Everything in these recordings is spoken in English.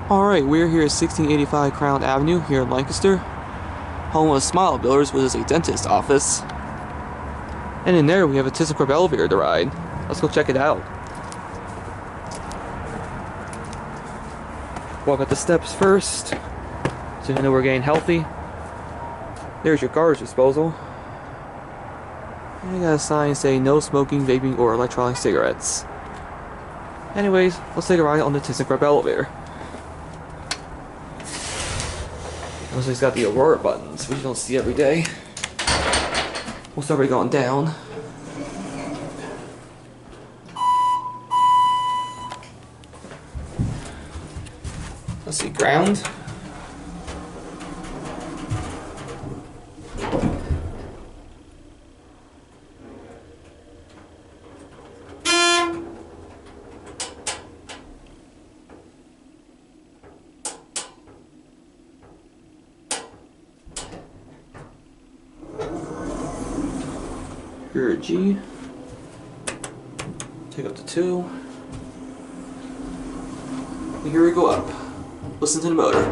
Alright, we're here at 1685 Crown Avenue here in Lancaster, home of Smilebuilderz, which is a dentist office. And in there we have a ThyssenKrupp Elevator to ride. Let's go check it out. Walk up the steps first, so you know we're getting healthy. There's your garbage disposal. And you got a sign saying no smoking, vaping, or electronic cigarettes. Anyways, let's take a ride on the ThyssenKrupp Elevator. Also, he's got the Aurora buttons, which you don't see every day. We'll start by going down. Let's see, ground. Here a G. Take up to 2. And here we go up. Listen to the motor.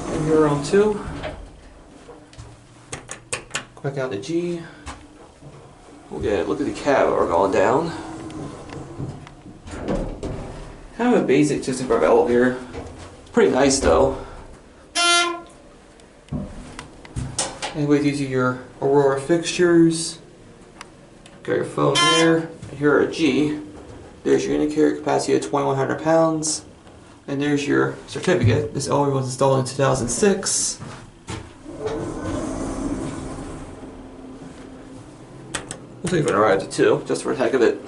And here we're on 2. Go back down to G. We'll get a look at the cab while we're going down. Kind of a basic ThyssenKrupp elevator. Pretty nice though. Anyway, these are your Aurora fixtures. Got your phone there. And here are a G. There's your unit carry capacity of 2,100 pounds. And there's your certificate. This elevator was installed in 2006. We'll take it for a ride to 2, just for the heck of it.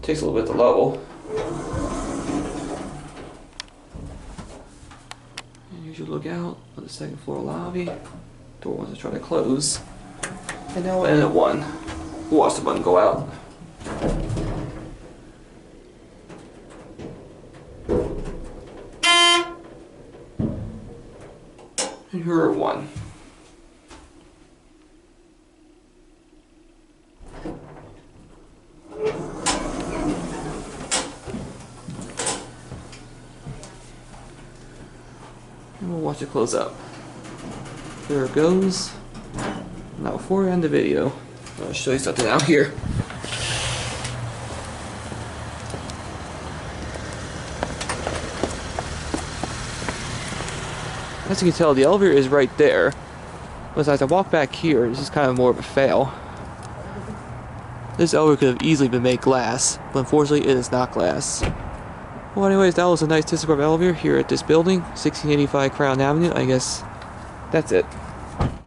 Takes a little bit to level. Here's your lookout on the second floor lobby. Door wants to try to close. And now we'll end at 1. We'll watch the button go out. And here are 1. And we'll watch it close up. There it goes. Now before we end the video, I'll show you something out here. As you can tell, the elevator is right there. But as I walk back here, this is kind of more of a fail. This elevator could have easily been made glass, but unfortunately it is not glass. Well, anyways, that was a nice ThyssenKrupp elevator here at this building, 1685 Crown Avenue. I guess that's it.